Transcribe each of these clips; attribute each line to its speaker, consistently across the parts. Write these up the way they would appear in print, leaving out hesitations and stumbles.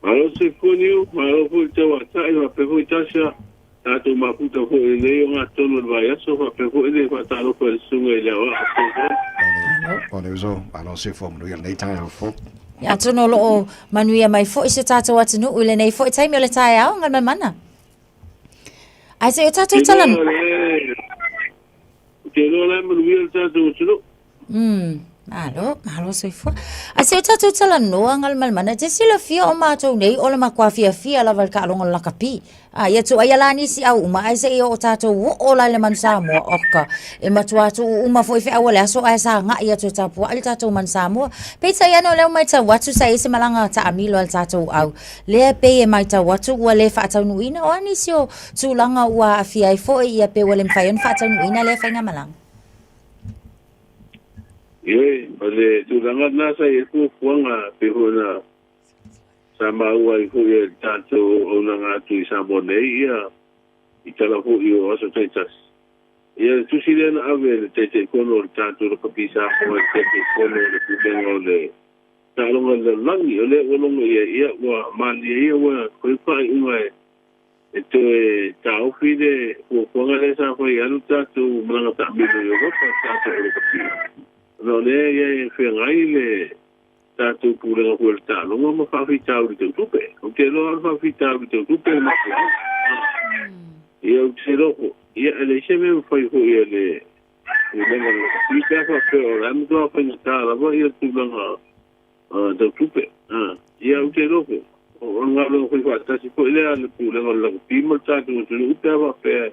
Speaker 1: Alo se funio, malo fu te wa tai wa pe fu tasha. Tato maputa fu le yo ngatono vai aso wa pe fu le fa talo ko sunga ile wa.
Speaker 2: Ole uso alo se fo mo nei tai fo.
Speaker 3: Ya tono lo manuia mai fo se tato watu no ule nei fo tai me le tai au ngal mana. Ai se tato talan.
Speaker 1: Ke lo la manuia tato tuno.
Speaker 3: Malo so fo. Ai se tato talan no ngal mana te sila fia o mato nei o le makwa fia la val ka longo la kapi. Ia tu ai lani si au uma ai se o tato o la le mansa mo oka e matua tu uma foi fe awale so ai sa nga ia tu tapu ai tato mansa mo pe sa ia no le mai ta watu sa ise malanga ta amilo al tato au le pe e mai ta watu wa le fa ta nuina o ani sio tu langa wa afia fo ia pe wale mfayon fa ta nuina le fa nga malanga
Speaker 1: Ye, ale tu langa na sa e ku kuanga pe hona sama ua I fu e tato o nga tu sa bonei ia I tala fu I o aso teitas. Ia tu si le na ave te kono tato ro kapisa o te kono le pudengo le talonga le langi o le olongo ia wa mali ia wa koi pai unga e to e tau fide o kuanga le sa foi anu tato mlanga ta milo yo ko tato ro kapisa. No le ia fe ngai le tato pulenga ko el talo mo fa fita o te tupe o te lo fa fita o te tupe ma ia o te lo ia le cheme foi ko ia le pulenga i ka fa pero am do fa ni ta la ia pulenga te tupe ia o te lo o nga lo ko fa ta si ko ile le pulenga la pimo tato o te upe va pe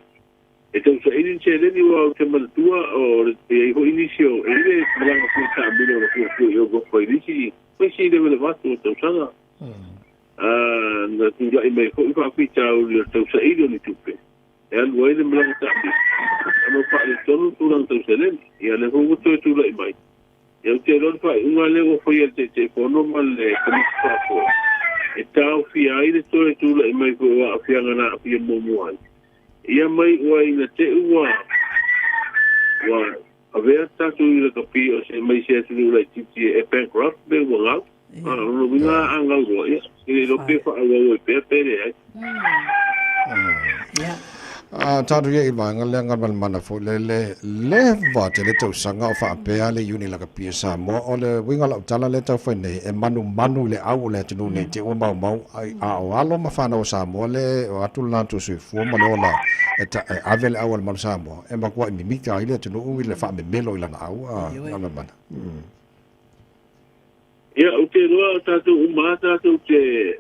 Speaker 1: então se ele chega de o que maltua o e o início ele malanga ko ta bilo ko eu go foi disse pois se deve levar tudo sana na tinha e me ko fa fita o teu saído ni tupe e algo ele malanga ta no fa le todo durante o selen e ele vou to tu lai mai eu te lo fa unha lego foi el te normal le como fa ko e tau fi ai de to tu lai mai ko a fi ngana fi mo mo ia mai ua ina te ua avea tatu ila kapi o se mai se atu ula titi e bankrupt be ua ngau no vinga angau ua ia ili lo pe fa ua ua pe pere ai
Speaker 2: tatu ia iwa ngale ngal mana fo le va te le tau sanga o fa pe ale uni la kapi sa mo o le winga la tala le tau fa nei e manu le au le tunu nei te o mau a o alo ma fa no sa mo le o atu la tu se fu mo le eta avel awal mal samo e ma kwa ni mita ile tunu u le fa me melo ila na au ngala mana
Speaker 1: ia o te roa tatu umata tu te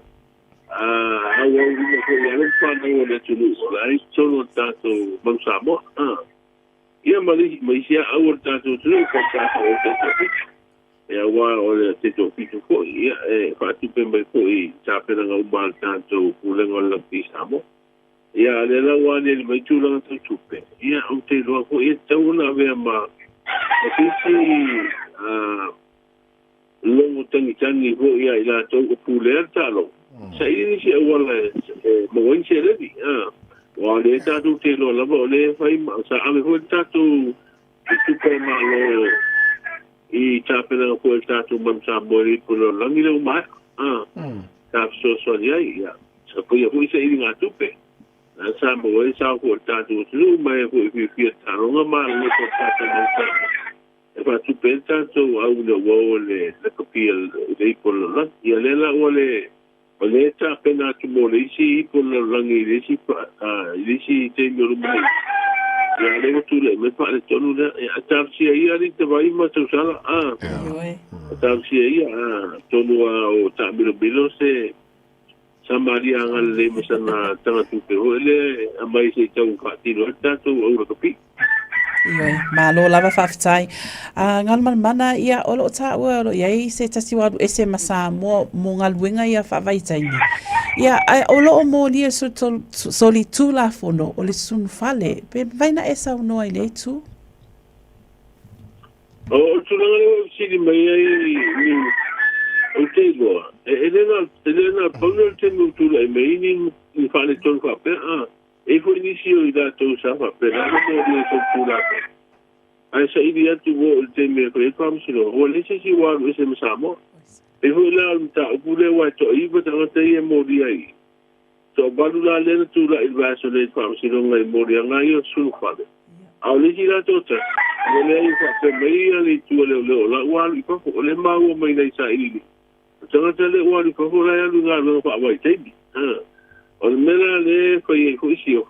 Speaker 1: awa ina ko ia lo fa no le tunu lai solo tatu mal samo ia mai sia awal tatu tunu ko tatu o te ia wa o le te to pitu ko ia fa tu pe mai ko I ta pe na umal tatu pulengo la pisamo ia le la wane le mai tūlanga tau tupe. Ia au te loa ko ia tauna vea ma kisi longo tangi ho ia ila tau o pūlea talo. Sa ini si awala mawain se levi. Wa le tatu te loa lava o le fai sa ame ho tatu tupe ma lo I tāpena ko tatu mamsa mori pulo langi le umai. Tāp so ia. Sa ko ia hui sa ini ngā tupe. Sa mo e sa ko tatu lu mai ko I fi taronga ma le ko tatu ma e fa tu pensa so au le wo le ko pil le ko la ia le la o le ta pena tu mo le si ko la rangi le si te mo lu mai ia le tu le me fa le tonu le ta si ia ni te vai ma tu sala ta si ia tonu o ta bilo se Samaria ngal le masana tanga tupe ho le amai se tau ka tino tatu o ka pi
Speaker 4: Ioi, malo lava fafitai. Ngal mana ia olo ta ua ia se tasi wadu ese masa mo ngal winga ia fawaitai. Ia olo o mo lia soli tu la fono o le sun fale. Pe vaina esa uno ai le tu.
Speaker 1: O tu ngal sili mai ai o te goa. Elena pono te mutu la mai ni fale ton fa pe e foi inicio da to sa fa pe la mo le so pula. Ai sa idia tu go te me ko e kam silo. O le si wa se mo samo. e fu la ta pure wa to I ba tanga te e mori ai so balu la le tu la il vaso le fa si non ngai mori nga io sul fare au le gira tota le ai fa pe mai ali tu le la wa li fa le ma o mai nei sa ili tanga te le wa li fa la lu nga no fa vai te o le mera le fa i ko isi o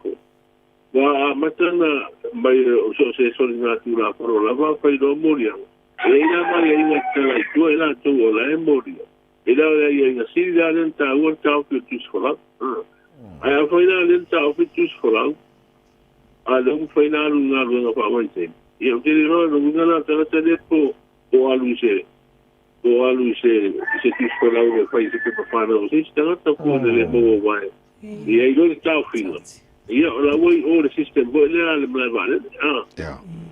Speaker 1: wa matana mai so se so na tu la pro la va fa do mori ella mai ai nga tu ela tu la e mori ela ai nga si da ta o ta o tu scola ai foi na lenta o tu scola a lo foi na lunga lunga pa mai te io ti dirò lunga na ta te po o aluse se tu scola o fai se che fa no si sta ta po de mo vai e ai lo ta fino io la vuoi ora sistema vuoi le vale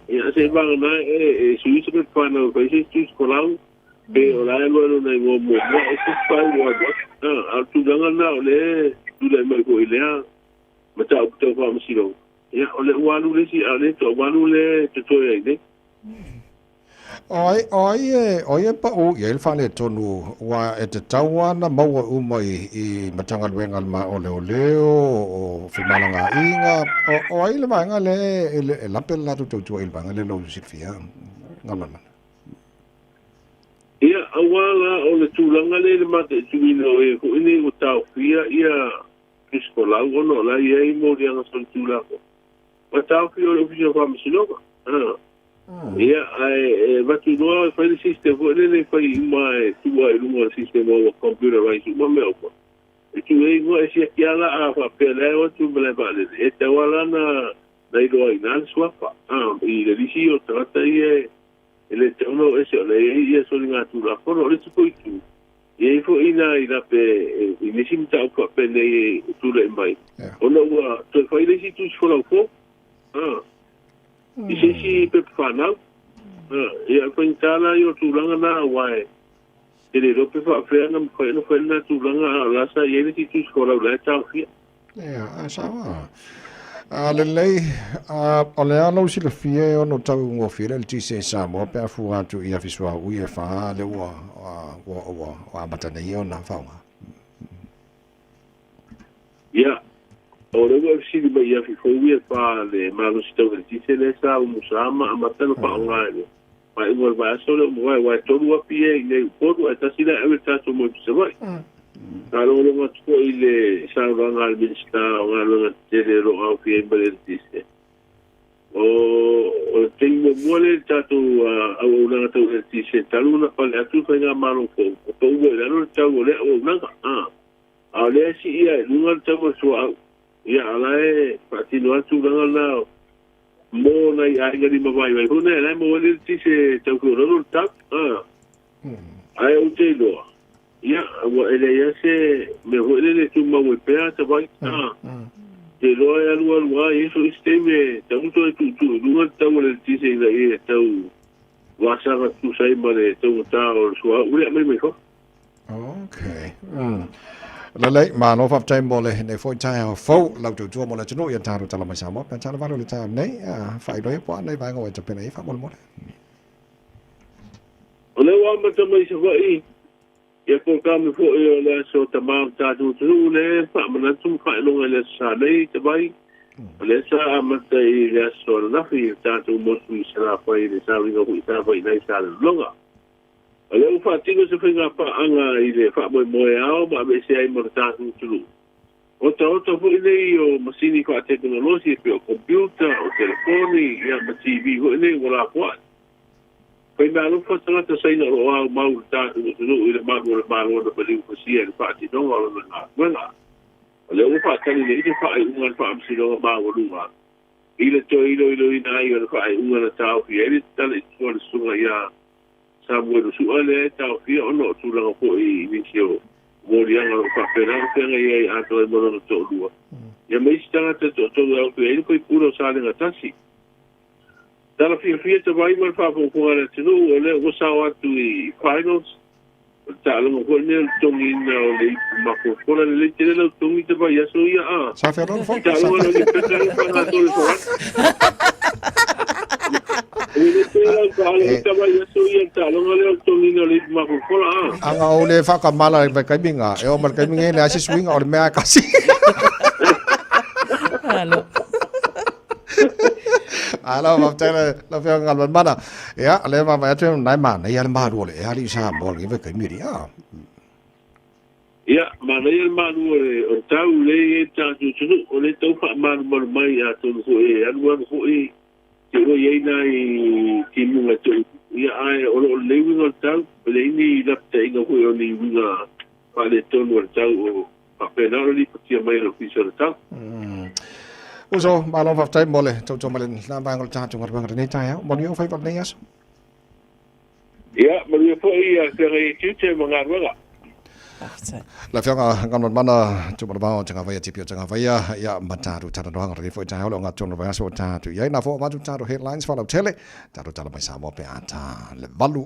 Speaker 1: ia se va na su se che fa no fai se tu scola e ora lo nei mo se fai al tu danga na le tu le mai ko ilea mata o te fa masiro ia ole walu le si ale to walu le te to ai ne
Speaker 2: oi pa o ye fa le tonu wa e te tawana ma wa u mai I matanga wenga ma ole o fimalanga inga oi le manga le la pella tu tu il banga le lo si fia ngala
Speaker 1: ia awala o le tulanga le mate tu no e ko ini o tau fia ia kiskola o no la ia mo dia na son tula ko o tau fia o fia fa misino ia ai va tu no fa il sistema o le fa mai tu ai un sistema o computer vai su ma me o e tu e no e sia chiala a fa pele o tu me le vale e te wala na dai do ina sua fa I le disi o trata ie ele te ono ese ole ia so linga tu la fono le tu tu e fo ina pe ni simta o pe ne tu le mai ono wa to fa ile si tu fono fo I si pe fana ia fa intala io tu langa na wai ele ro pe fa fe na fa no fa na tu langa la sa ia si tu fono la ta fia
Speaker 2: sawa lei ole ano si le fie o no tau ngo fire le tise sa mo pe fu atu ia fisua u ia fa le wa matana ia na fa
Speaker 1: ia o le wa si le ia fi fo ia fa le malo si tau le tise le sa u musama a matana fa nga le mai ngol va so le mo wa to wa pie nei po do ta si la e ta so mo se vai Kalau orang tu ile sarang al minsta orang tere ro au fi beretiste. O tengo mole tatu au orang tu beretiste taluna pale atu fenga maro ko. To u le no tau le o nanga. Ale si ia lunga tau so ia ale patino atu nanga la mo na ia ngali mavai vai. Hune le mo le tise tau ko ro tap. Ai o te do. Ia, wa ele ia se me hoele tu ma we pea te vai te loa alua isso isteme tau tu lunga tau le tise ina e tau wasanga tu sai mare tau tau sua ule me ko
Speaker 2: okay la lei ma no fa time mole ne foi tai ha fo lau tu mo la chno ya taru tala mai sa mo pa chana va lo ta nei fai do po nei vai ngo te pena fa mo
Speaker 1: ole wa ma te mai se vai ia ko ka me fo e la so ta ma ta tu le fa ma tu fa lo le sa le te vai le sa ma te le so la fi ta tu mo su sa fa i le sa ri ko ta fa i nei sa longa ale u fa tingo se fa pa anga i le fa mo ao ma me se ai mo ta tu o ta fo i le o masini ko teknologia pe o computer o telefoni ia ma TV ho nei wala kwa Poi ma lo fa tanga ta sai no o mau ta no ile ma no bali ko si e fa ti no lo na wala le o fa tani le fa un fa am si no ma o lu ile to ilo ina i fa un ta o fi ele ta le so su ya sa bueno su ale ta o fi o no tu la ko I inicio moria no fa pena que ai a to mo no to lu ya me sta ta to o fi ele ko puro sale na tasi Dalla fia te vai mal fa con cuore tu le o sa tu I finals ta lo ko ne tongi na o le ma ko le te le tongi te vai so ia
Speaker 2: sa fa non fa
Speaker 1: ta lo le pe ta fa na to le
Speaker 2: Anga ole whakamala i vai kaiminga. E o mar kaiminga ele asi swinga o le mea kasi.
Speaker 4: Alo.
Speaker 2: Alo, maftaila la fia ngal mana. Ya, le ma va tu nai mana ya le ma ro le. Ya li sa mo le vai kaimiri ya.
Speaker 1: Ya, mana ya manu o tau le ta tu o le tau fa manu mai ya tu ko e anu ko e te o ye nai ti munga tu ya ai o le winga tau le ni la te inga ko o ni winga pa le tonu o tau o pa pena li patia mai lo pisa tau
Speaker 2: Uso malo maftai mole to malen na bangol ta tu ngar ni ta ya. Mo ni o fai pa nei as.
Speaker 1: Ya, mo ni fo ia ke re tu mga wala.
Speaker 2: La fianga ngan mana tu ba tanga vai tipio tanga vai ya mataru tana doang ri foi ta lo nga tonu vai so ta tu ya na fo ma tu ta headlines follow tele ta ro ta mai sa mo pe ata le valu